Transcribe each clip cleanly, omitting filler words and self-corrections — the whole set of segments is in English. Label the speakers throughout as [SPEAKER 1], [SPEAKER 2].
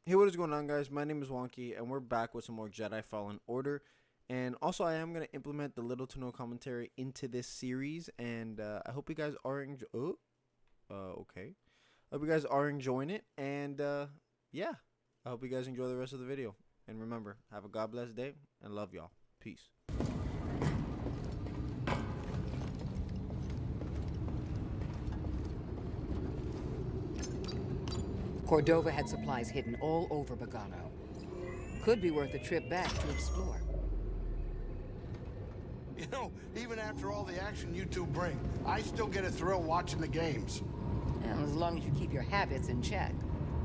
[SPEAKER 1] Hey, what is going on, guys? My name is Wonky, and we're back with some more Jedi Fallen Order. And also, I am going to implement the little to no commentary into this series, and I hope you guys are okay. I hope you guys are enjoying it, and yeah, I hope you guys enjoy the rest of the video. And remember, have a God bless day, and love y'all. Peace.
[SPEAKER 2] Cordova had supplies hidden all over Bogano. Could be worth a trip back to explore.
[SPEAKER 3] You know, even after all the action you two bring, I still get a thrill watching the games.
[SPEAKER 2] And as long as you keep your habits in check.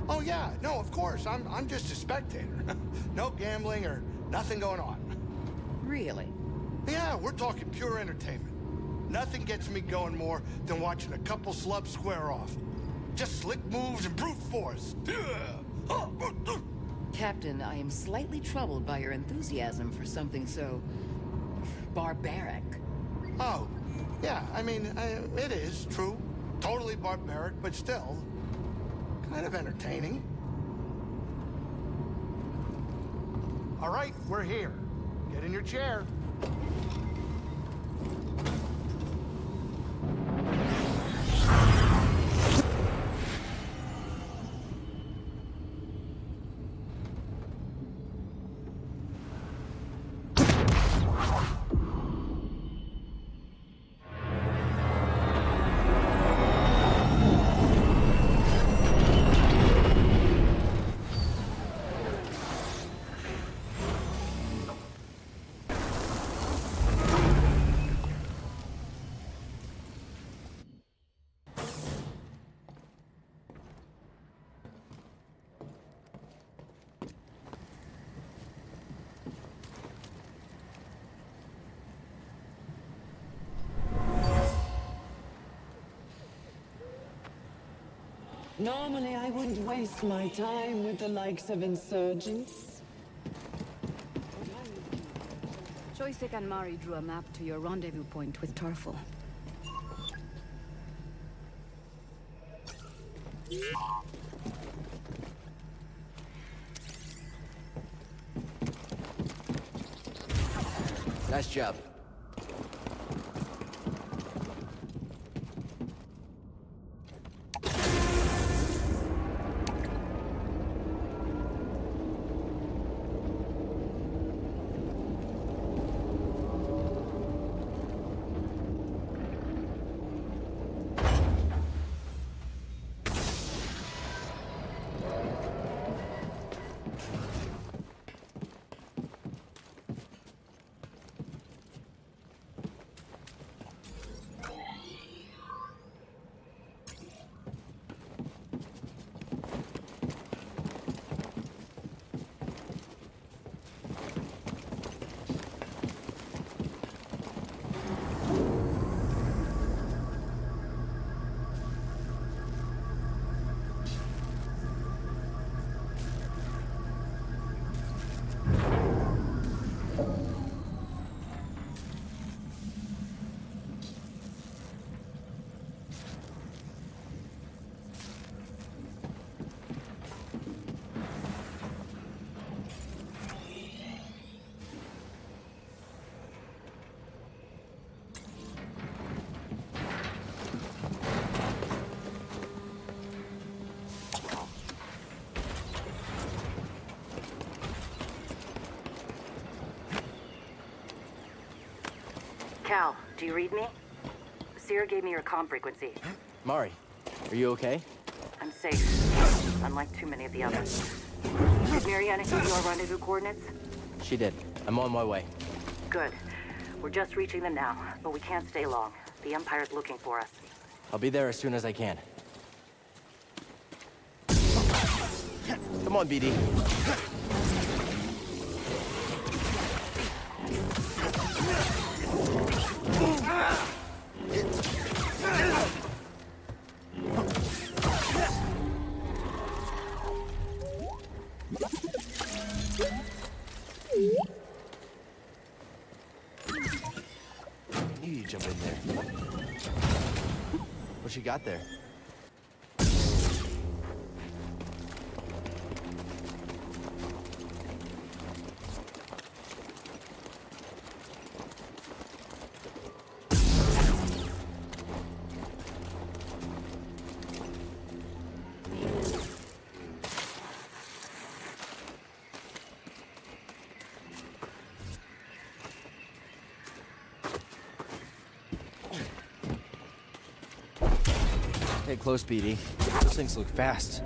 [SPEAKER 3] Oh yeah, no, of course. I'm just a spectator. No gambling or nothing going on.
[SPEAKER 2] Really?
[SPEAKER 3] Yeah, we're talking pure entertainment. Nothing gets me going more than watching a couple slubs square off. Just slick moves and brute force.
[SPEAKER 2] Captain, I am slightly troubled by your enthusiasm for something so barbaric.
[SPEAKER 3] Oh, yeah, I mean, it is true. Totally barbaric, but still kind of entertaining. All right, we're here. Get in your chair.
[SPEAKER 4] Normally, I wouldn't waste my time with the likes of insurgents.
[SPEAKER 5] Joystick and Mari drew a map to your rendezvous point with Tarful.
[SPEAKER 6] Nice job.
[SPEAKER 5] Cal, do you read me? Seer gave me your comm frequency.
[SPEAKER 6] Mari, are you okay?
[SPEAKER 5] I'm safe, unlike too many of the others. Did Mariana give you our rendezvous coordinates?
[SPEAKER 6] She did. I'm on my way.
[SPEAKER 5] Good. We're just reaching them now, but we can't stay long. The Empire's looking for us.
[SPEAKER 6] I'll be there as soon as I can. Come on, BD. I knew you'd jump in there. What you got there? Stay close, BD. Those things look fast.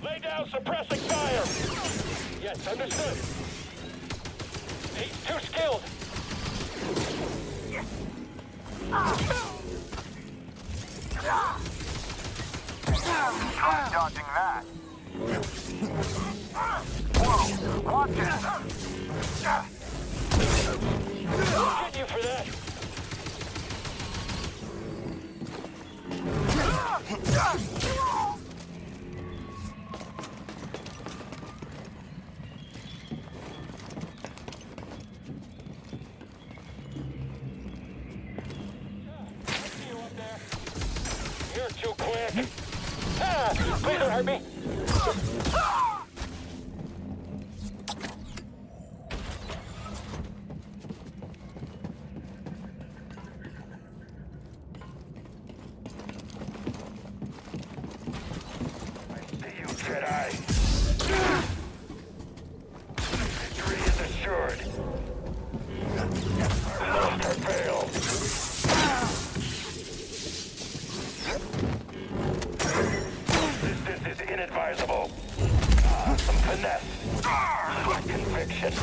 [SPEAKER 7] Lay down suppressing fire! Yes, understood. He's too skilled.
[SPEAKER 8] Try dodging that. Whoa, watch it!
[SPEAKER 7] I'll get you for that. You're too quick. Ah, please don't hurt me. I see you, Jedi. Victory is assured. Our master failed. This is inadvisable. Some finesse. With conviction.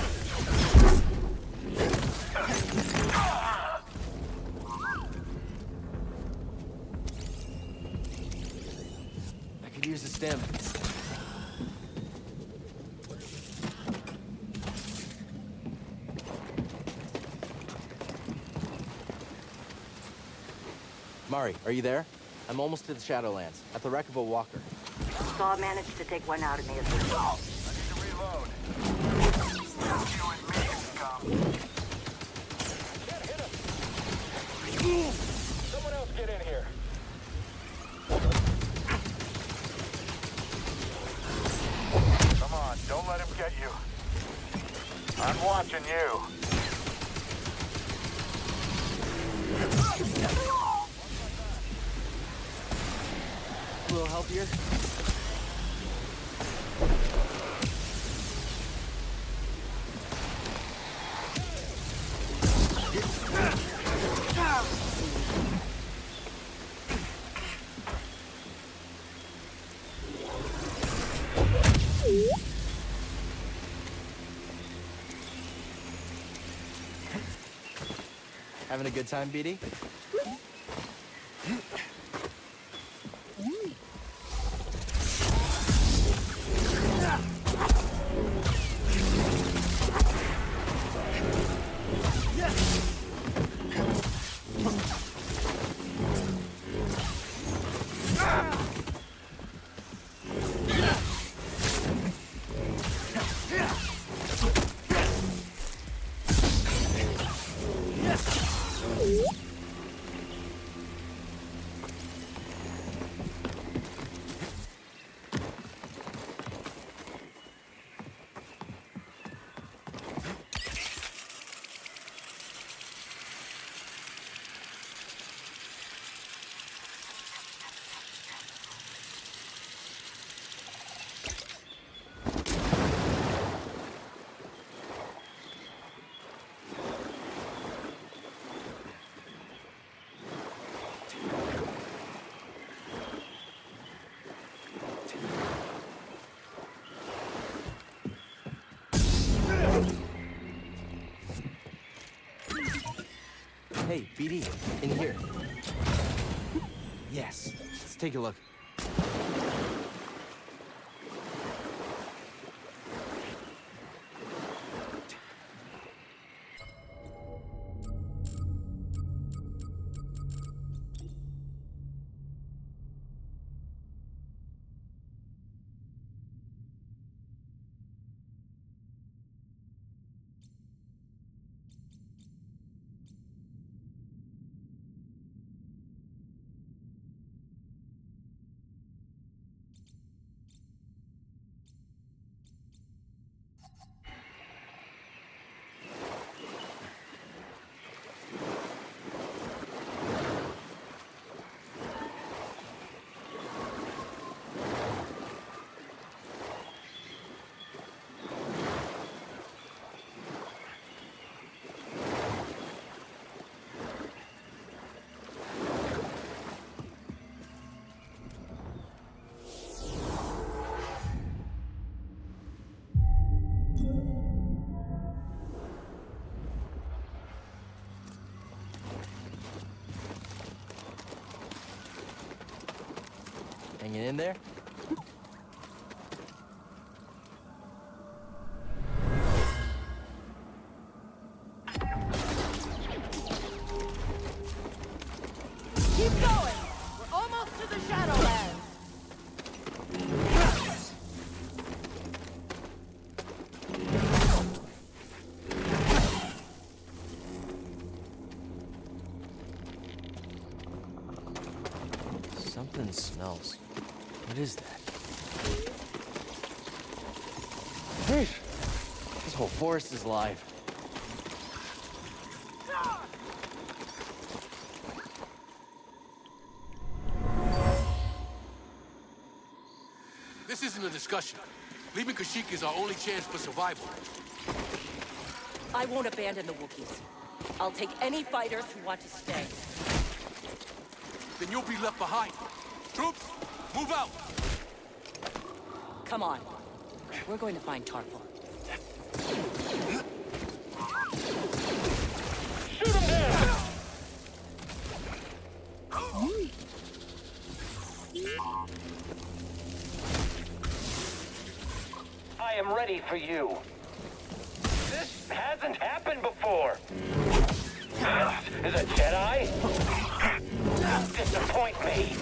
[SPEAKER 6] I could use a stim. Mari, are you there? I'm almost to the Shadowlands, at the wreck of a walker.
[SPEAKER 5] Saw managed to take one out of me as well.
[SPEAKER 8] I need to reload. Just you and me, scum.
[SPEAKER 7] Someone else get in here.
[SPEAKER 8] Come on, don't let him get you. I'm watching you.
[SPEAKER 6] A little help here? Having a good time, BD? Hey, BD, in here. Yes, let's take a look. Hanging in there?
[SPEAKER 9] Keep going! We're almost to the Shadowlands!
[SPEAKER 6] Something smells. What is that? This whole forest is alive.
[SPEAKER 10] This isn't a discussion. Leaving Kashyyyk is our only chance for survival.
[SPEAKER 9] I won't abandon the Wookiees. I'll take any fighters who want to stay.
[SPEAKER 10] Then you'll be left behind. Troops, move out!
[SPEAKER 9] Come on. We're going to find Tarful.
[SPEAKER 7] Shoot him down! I am ready for you. This hasn't happened before. This is a Jedi? Don't disappoint me.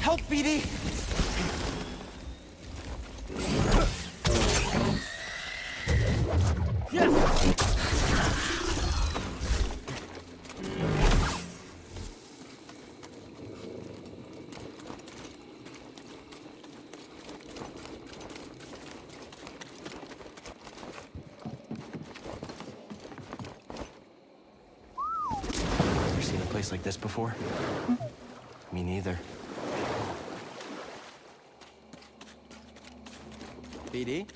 [SPEAKER 6] Help, BD! Ever seen a place like this before? Me neither. BD?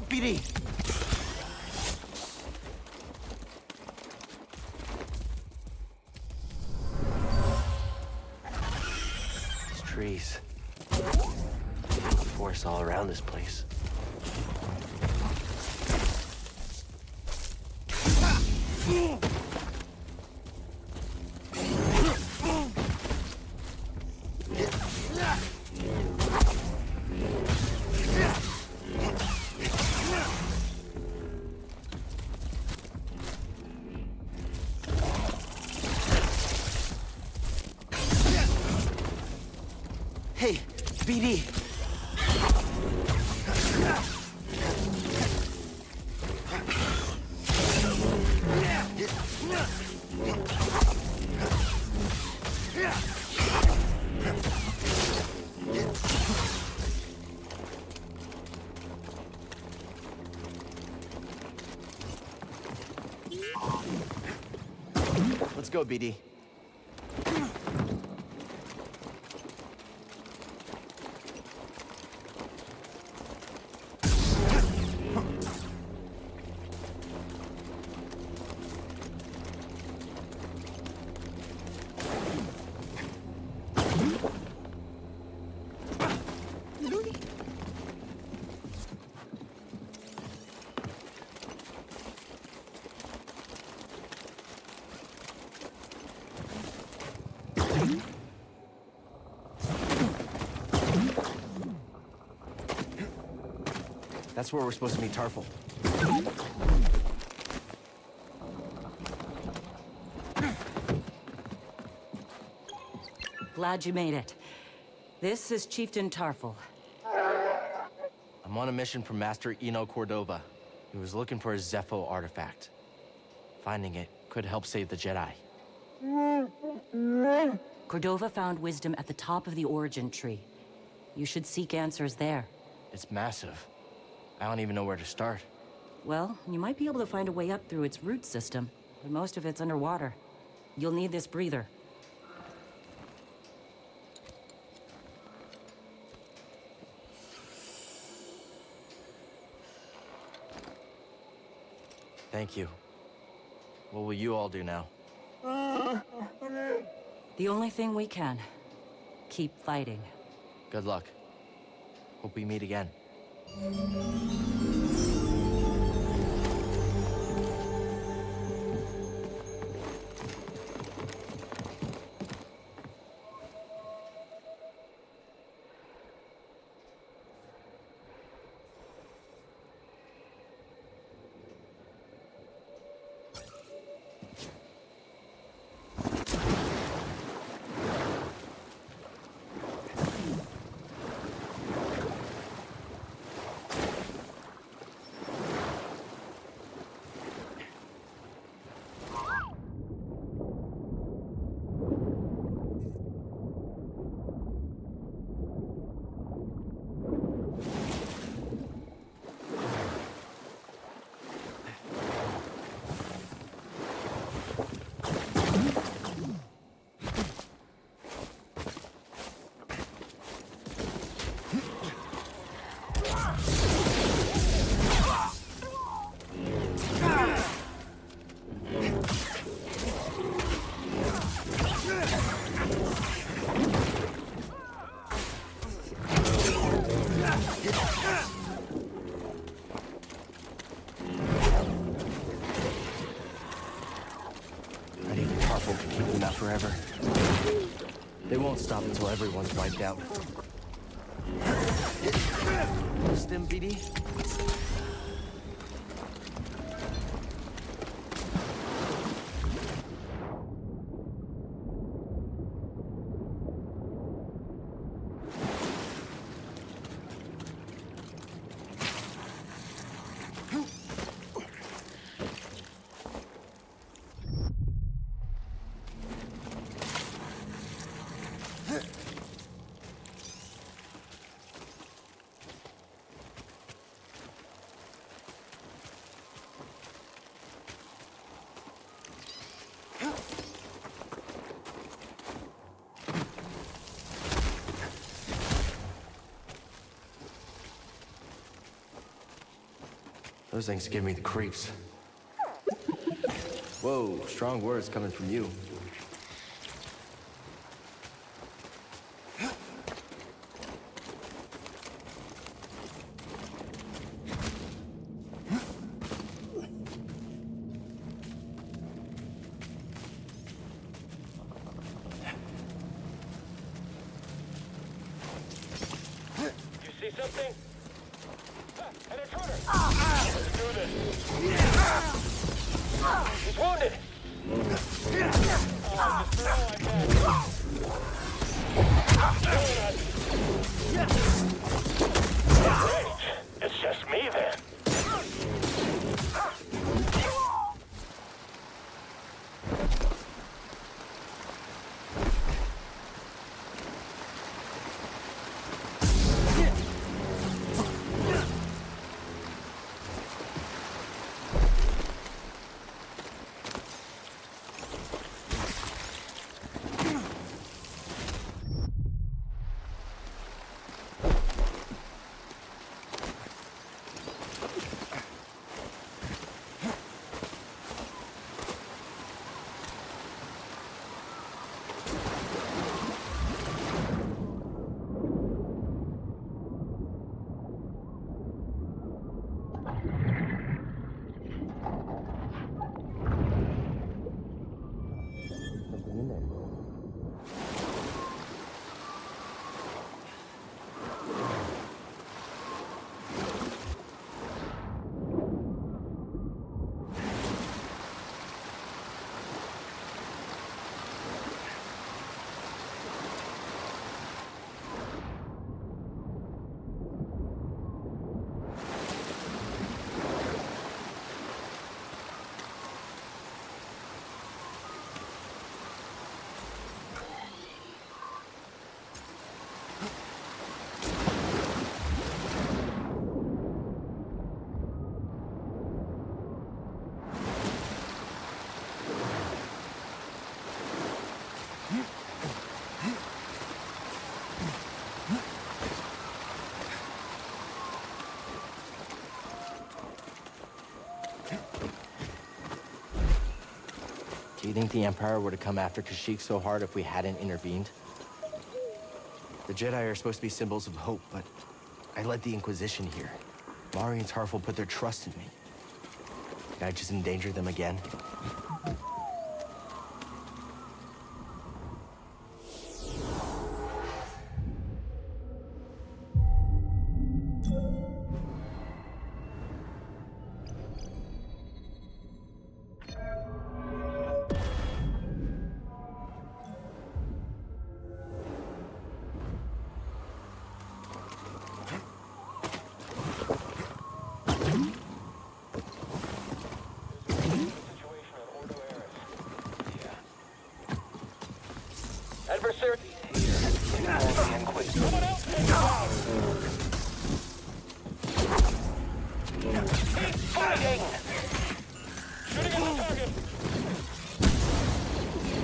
[SPEAKER 6] BD! These trees. Forest all around this place. Hey, BD! Let's go, BD. That's where we're supposed to meet Tarful.
[SPEAKER 9] Glad you made it. This is Chieftain Tarful.
[SPEAKER 6] I'm on a mission from Master Eno Cordova. He was looking for a Zepho artifact. Finding it could help save the Jedi.
[SPEAKER 9] Cordova found wisdom at the top of the origin tree. You should seek answers there.
[SPEAKER 6] It's massive. I don't even know where to start.
[SPEAKER 9] Well, you might be able to find a way up through its root system, but most of it's underwater. You'll need this breather.
[SPEAKER 6] Thank you. What will you all do now?
[SPEAKER 9] The only thing we can. Keep fighting.
[SPEAKER 6] Good luck. Hope we meet again. Forever. They won't stop until everyone's wiped out. Stim BD? Those things give me the creeps. Whoa, strong words coming from you.
[SPEAKER 7] You see something? An intruder! Let's do this. He's wounded! Just throw like that. Great. It's just me then.
[SPEAKER 6] Do you think the Empire would have come after Kashyyyk so hard if we hadn't intervened? The Jedi are supposed to be symbols of hope, but I led the Inquisition here. Mari and Tarful put their trust in me. Did I just endanger them again?
[SPEAKER 7] Adversary. Someone else take him out. Keep fighting. Shooting at the target.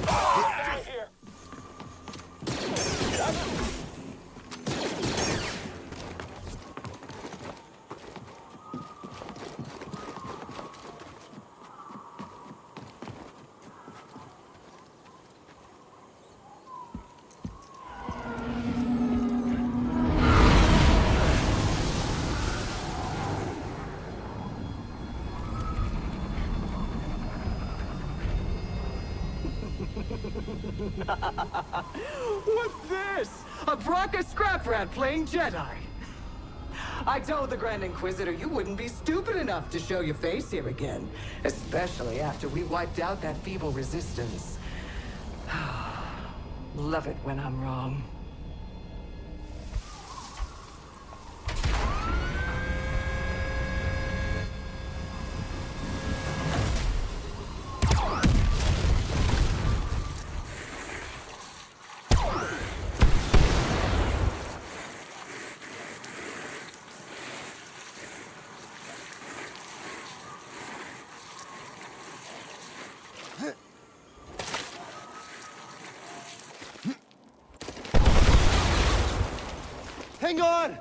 [SPEAKER 7] Down here.
[SPEAKER 11] What's this? A Bracca scrap rat playing Jedi. I told the Grand Inquisitor you wouldn't be stupid enough to show your face here again, especially after we wiped out that feeble resistance. Love it when I'm wrong.
[SPEAKER 1] Hang on!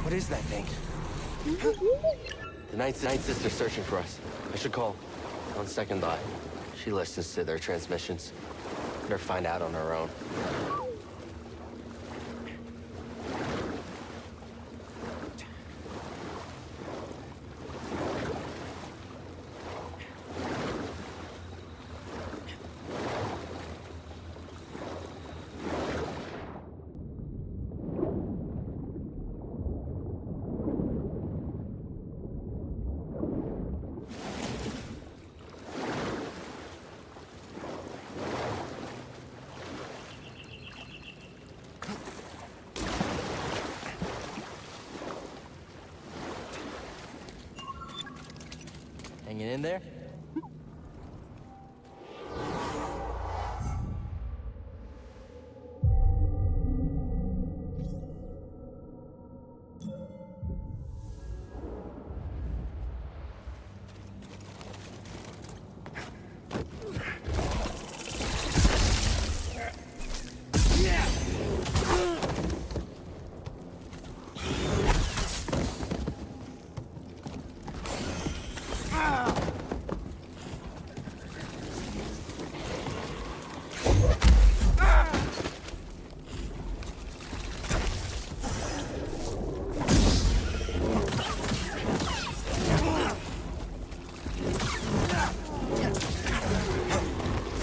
[SPEAKER 6] What is that thing? The Night Sister's searching for us. I should call. On second thought, she listens to their transmissions. Better find out on her own. Hanging in there?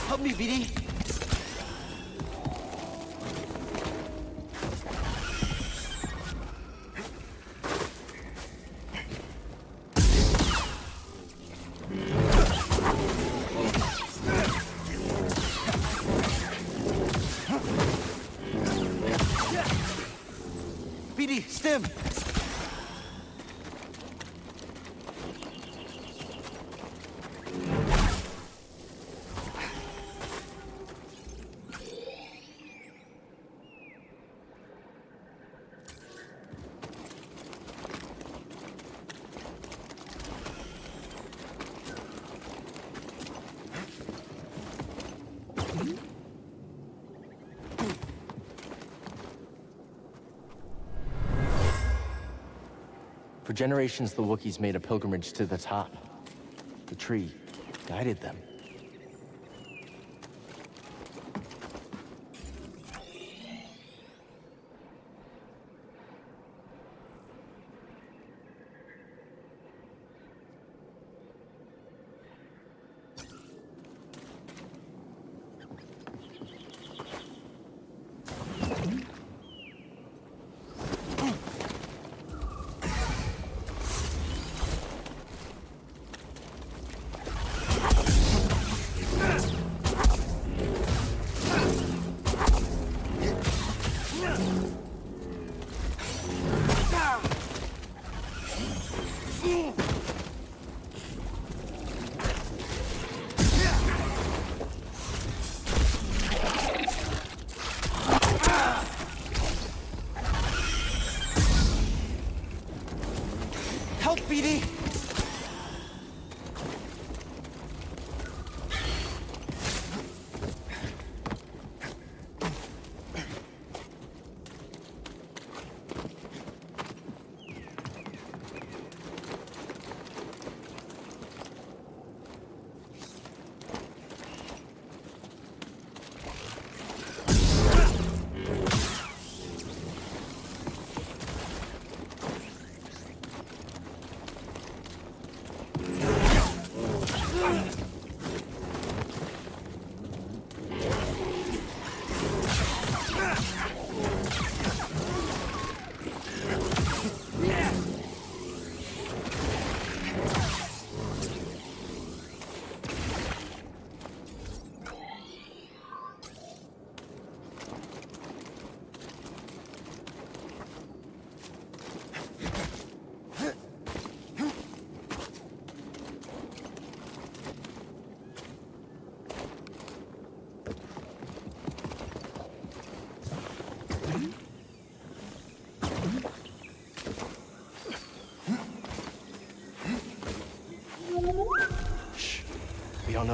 [SPEAKER 6] Help me, BD. BD, stim. For generations, the Wookiees made a pilgrimage to the top. The tree guided them.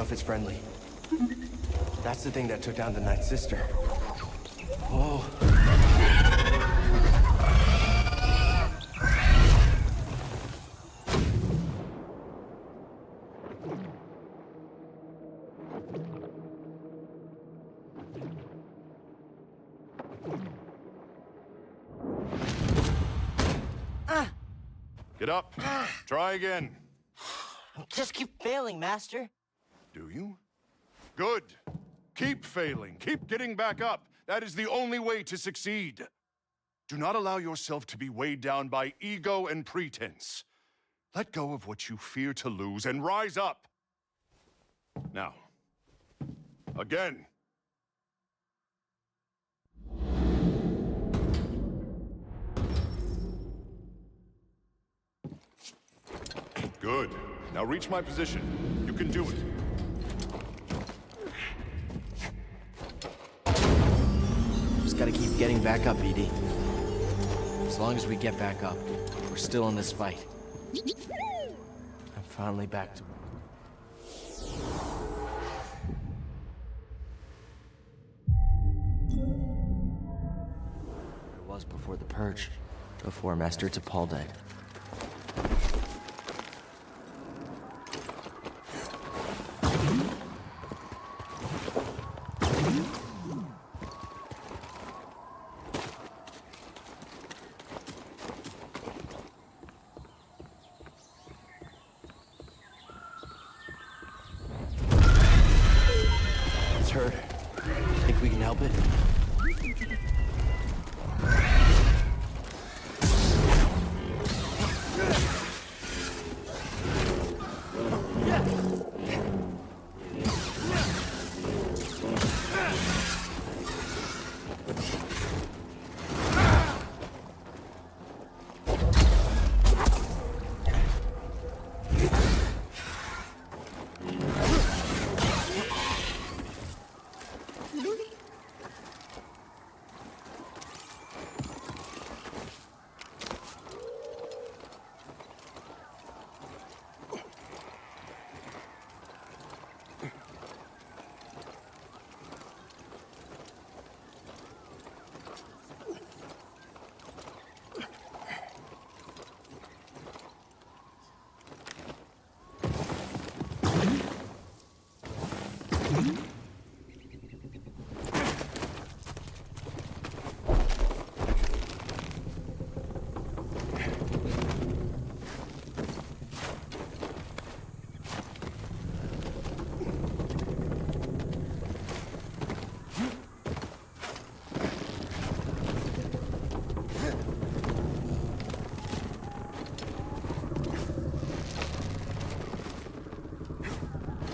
[SPEAKER 6] know if it's friendly. That's the thing that took down the Night Sister. Whoa.
[SPEAKER 8] Get up. Try again.
[SPEAKER 6] Just keep failing, Master.
[SPEAKER 8] Do you? Good. Keep failing. Keep getting back up. That is the only way to succeed. Do not allow yourself to be weighed down by ego and pretense. Let go of what you fear to lose and rise up. Now, again. Good. Now reach my position. You can do it.
[SPEAKER 6] Just gotta keep getting back up, ED. As long as we get back up, we're still in this fight. I'm finally back to... It was before the Purge. Before Master T'Pol died. Hurt. Think we can help it?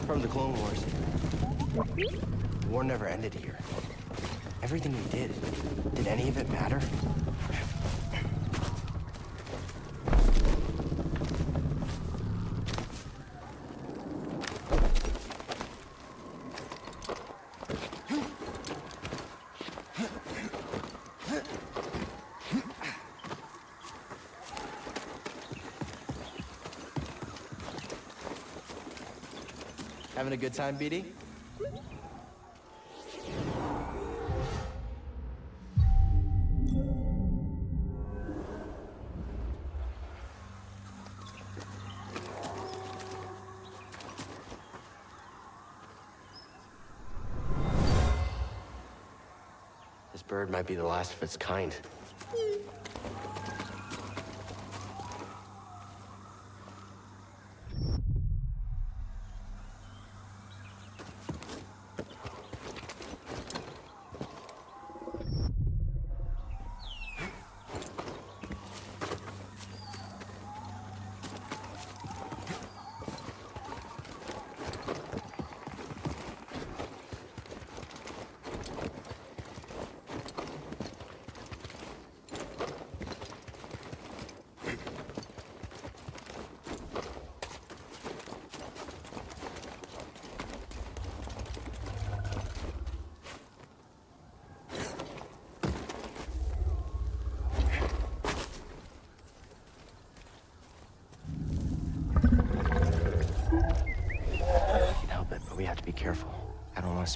[SPEAKER 6] From the Clone Wars. The war never ended here. Everything we did any of it matter? Having a good time, BD? This bird might be the last of its kind.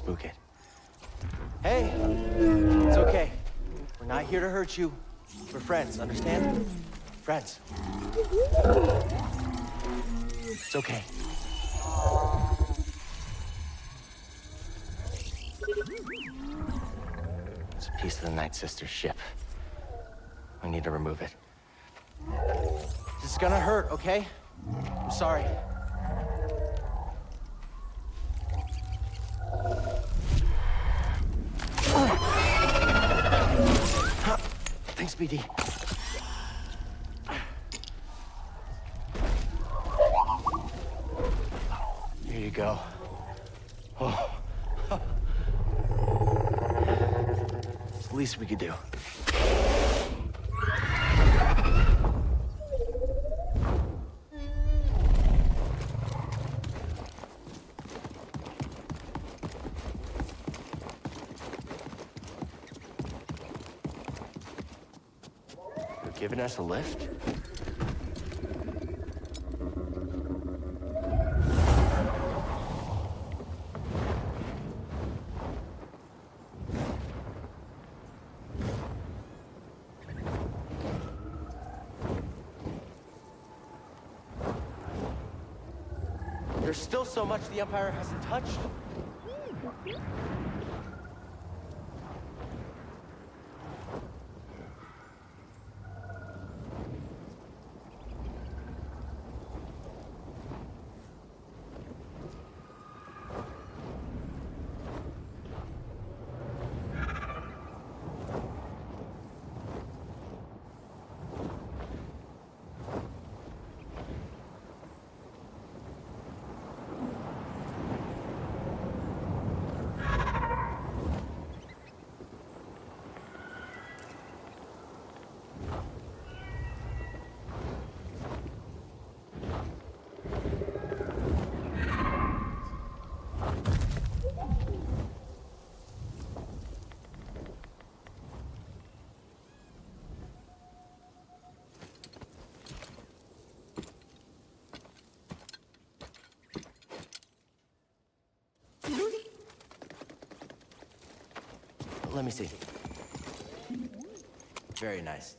[SPEAKER 6] spook it. Hey, it's okay. We're not here to hurt you. We're friends, understand? Friends. It's okay. It's a piece of the Night Sister's ship. We need to remove it. This is gonna hurt, okay? I'm sorry. Thanks, BD. Here you go. Oh. It's the least we could do. Giving us a lift? There's still so much the Empire hasn't touched. Let me see. Very nice.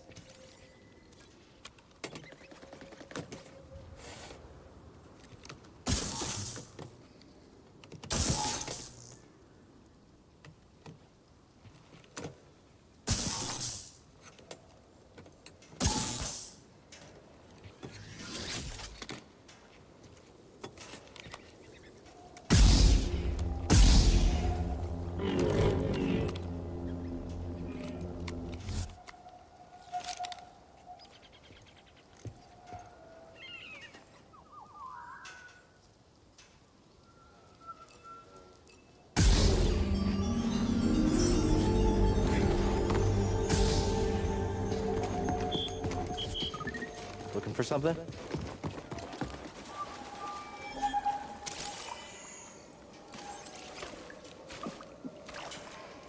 [SPEAKER 6] Looking for something?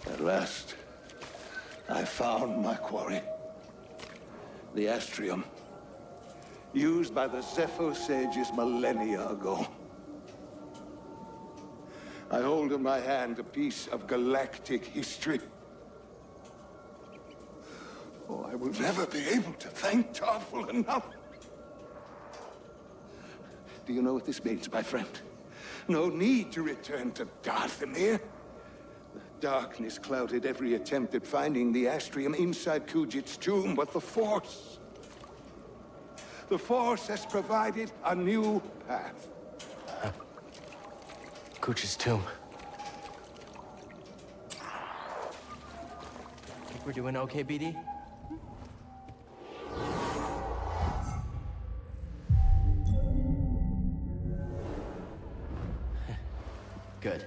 [SPEAKER 12] At last, I found my quarry. The Astrium, used by the Zepho sages millennia ago. I hold in my hand a piece of galactic history. Oh, I will never be able to thank Tarful enough. Do you know what this means, my friend? No need to return to Dathomir. Darkness clouded every attempt at finding the Astrium inside Kujet's tomb, but the Force has provided a new path.
[SPEAKER 6] Kujet's tomb. Think we're doing okay, BD? Good.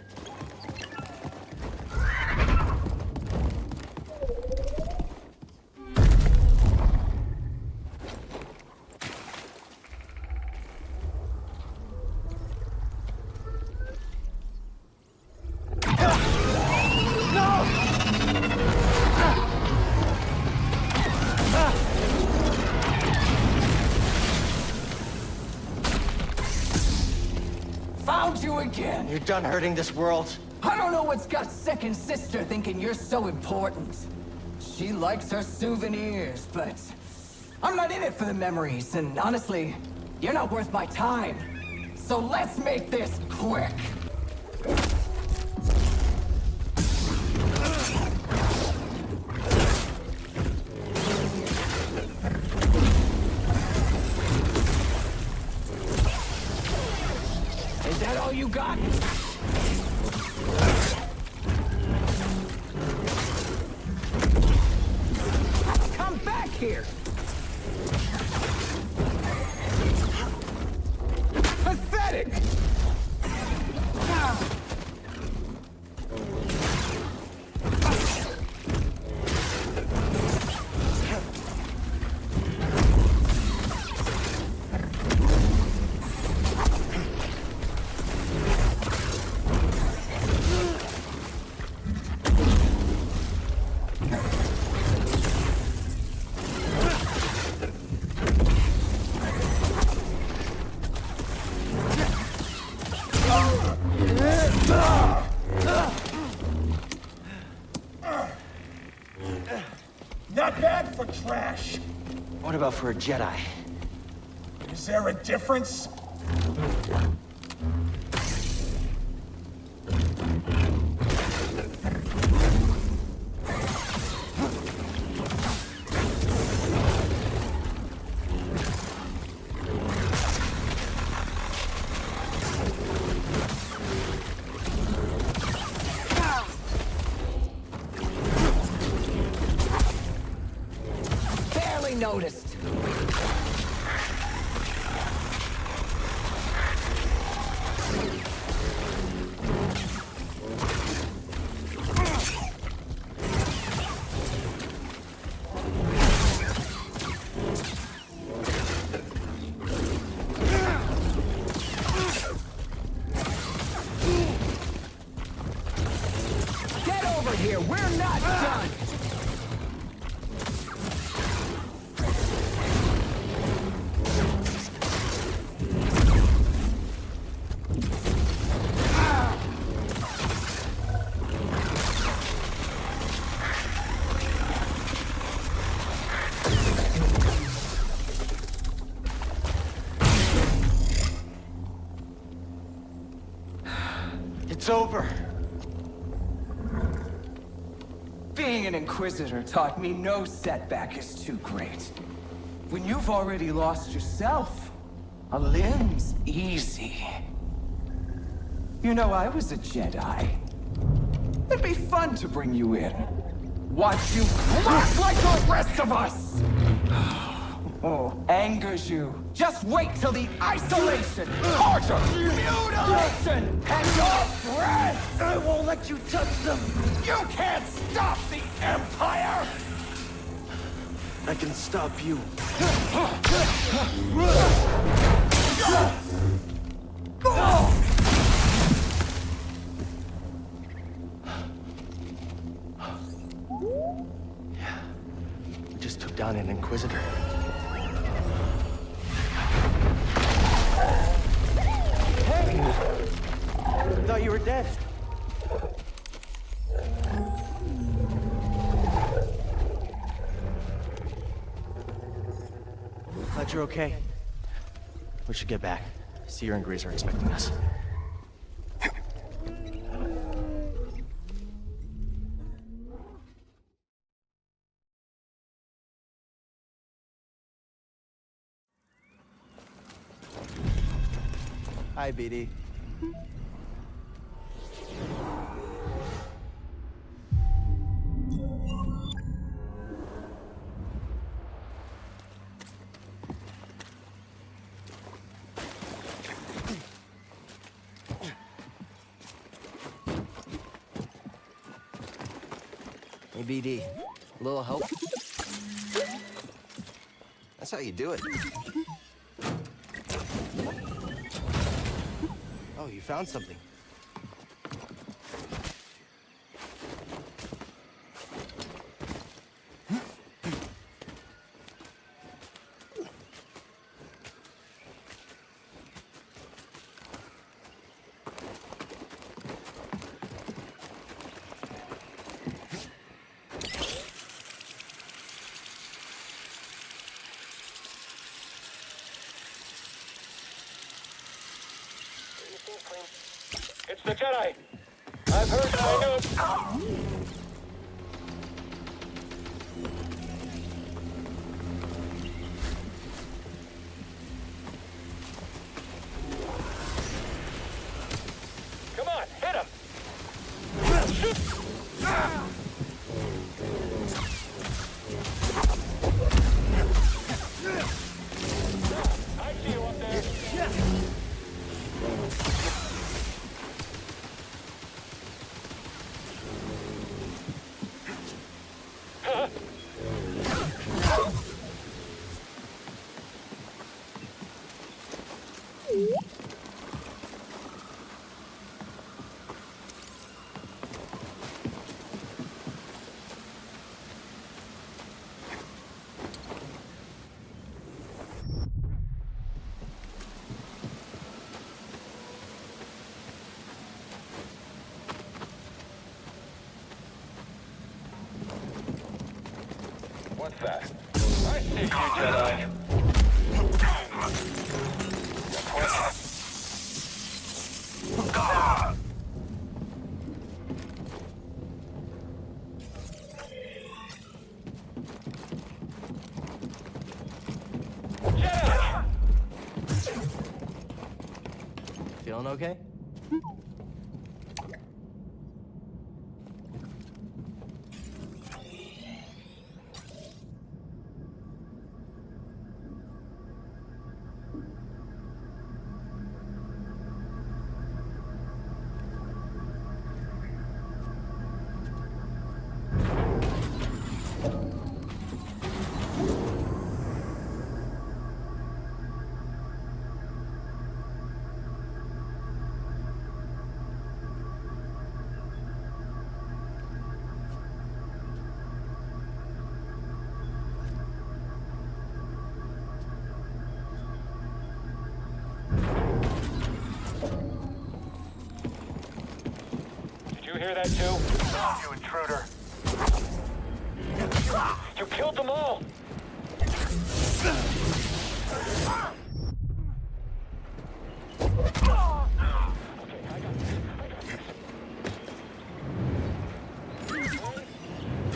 [SPEAKER 6] You're done hurting this world.
[SPEAKER 11] I don't know what's got second sister thinking you're so important. She likes her souvenirs, but I'm not in it for the memories, and honestly, you're not worth my time. So let's make this quick. Is that all you got? Come back here! Pathetic!
[SPEAKER 13] Not bad for trash.
[SPEAKER 6] What about for a Jedi?
[SPEAKER 13] Is there a difference?
[SPEAKER 11] Barely noticed. Get over here, we're not done!
[SPEAKER 6] It's over.
[SPEAKER 11] Being an Inquisitor taught me no setback is too great. When you've already lost yourself, a limb's easy. You know, I was a Jedi. It'd be fun to bring you in. Watch you crack like the rest of us! Oh, angers you. Just wait till the isolation, torture, mutilation, and your breath!
[SPEAKER 6] I won't let you touch them.
[SPEAKER 11] You can't stop the Empire!
[SPEAKER 6] I can stop you. We just took down an Inquisitor. Hey! I thought you were dead. Glad you're okay. We should get back. Seer and Grease are expecting us. Hi, BD. Hey, BD. A little help? That's how you do it. Oh, you found something.
[SPEAKER 7] Jedi! I've heard that I know. Come on, hit him! Shoot! I see you up there. What's that? I see you, Jedi.
[SPEAKER 6] Feeling okay?
[SPEAKER 7] Did you hear that too? You intruder. You killed them all!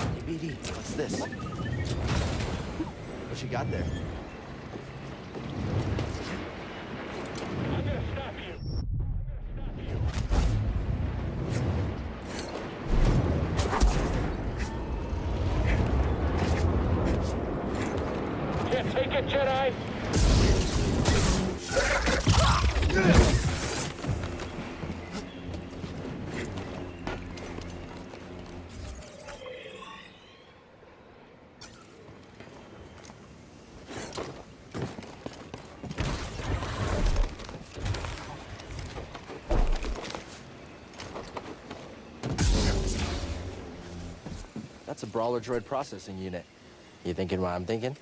[SPEAKER 6] Hey, BD, what's this? What you got there?
[SPEAKER 7] I'm gonna stop you. Can't take it, Jedi!
[SPEAKER 6] That's a Brawler Droid processing unit. You thinking what I'm thinking?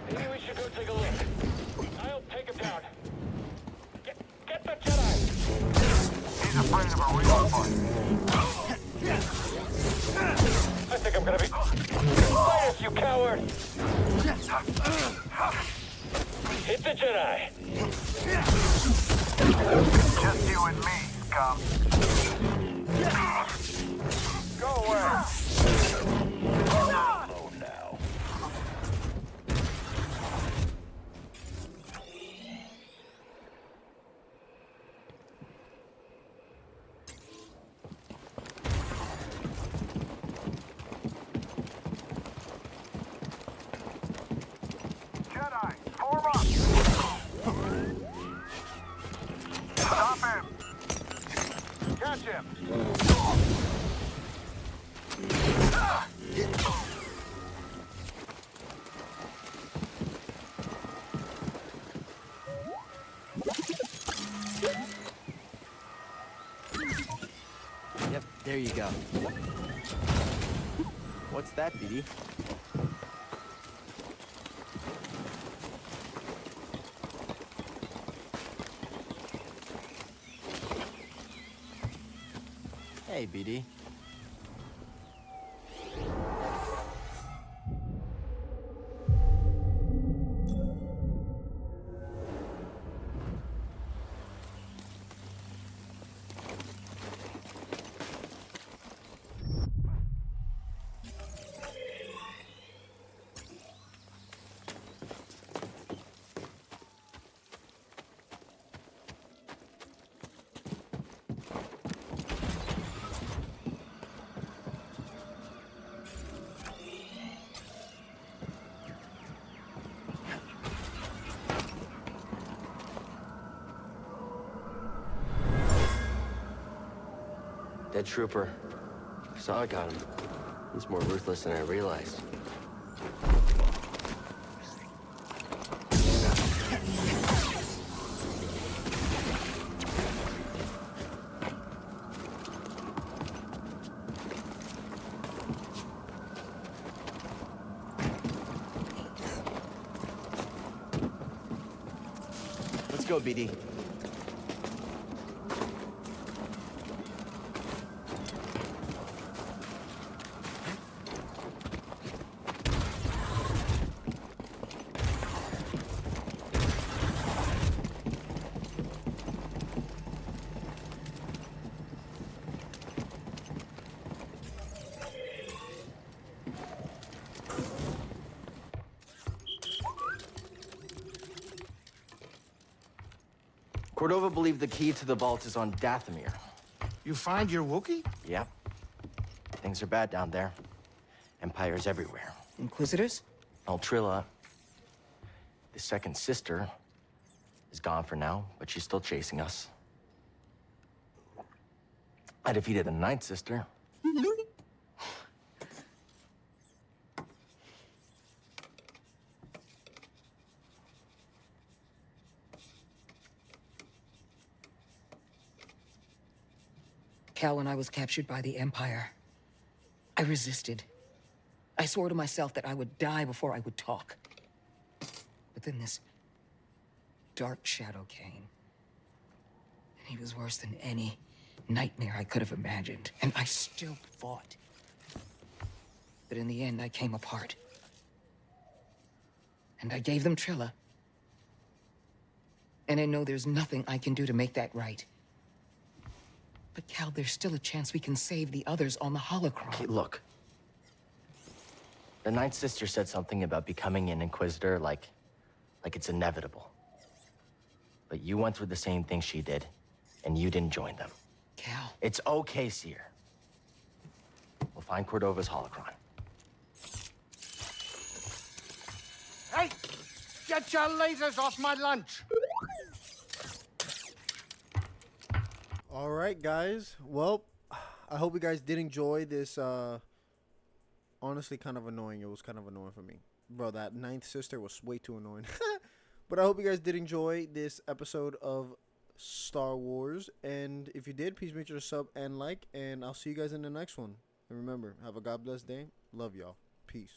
[SPEAKER 7] Maybe we should go take a look. I'll take him down. Get the Jedi! He's afraid of a real fight. I think I'm gonna be... Fight us, you coward! Hit the Jedi! Just you and me, scum. Go away! Oh, now. Jedi, form up! Stop him! Catch him!
[SPEAKER 6] Yep, there you go. What's that, BD? Hey, BD.
[SPEAKER 14] Dead trooper. Saw I got him. He's more ruthless than I realized.
[SPEAKER 6] Let's go, BD. Cordova believed the key to the vault is on Dathomir.
[SPEAKER 3] You find your Wookiee?
[SPEAKER 6] Yep. Things are bad down there. Empires everywhere.
[SPEAKER 2] Inquisitors?
[SPEAKER 6] Altrilla, the second sister, is gone for now, but she's still chasing us. I defeated the ninth sister.
[SPEAKER 2] Cal, when I was captured by the Empire, I resisted. I swore to myself that I would die before I would talk. But then this dark shadow came. And he was worse than any nightmare I could have imagined. And I still fought. But in the end, I came apart. And I gave them Trilla. And I know there's nothing I can do to make that right. But Cal, there's still a chance we can save the others on the holocron.
[SPEAKER 6] Okay, look. The ninth sister said something about becoming an Inquisitor like it's inevitable. But you went through the same thing she did, and you didn't join them.
[SPEAKER 2] Cal.
[SPEAKER 6] It's okay, Seer. We'll find Cordova's holocron.
[SPEAKER 3] Hey! Get your lasers off my lunch!
[SPEAKER 1] All right, guys. Well, I hope you guys did enjoy this. Honestly, kind of annoying. It was kind of annoying for me. Bro, that ninth sister was way too annoying. But I hope you guys did enjoy this episode of Star Wars. And if you did, please make sure to sub and like. And I'll see you guys in the next one. And remember, have a God bless day. Love y'all. Peace.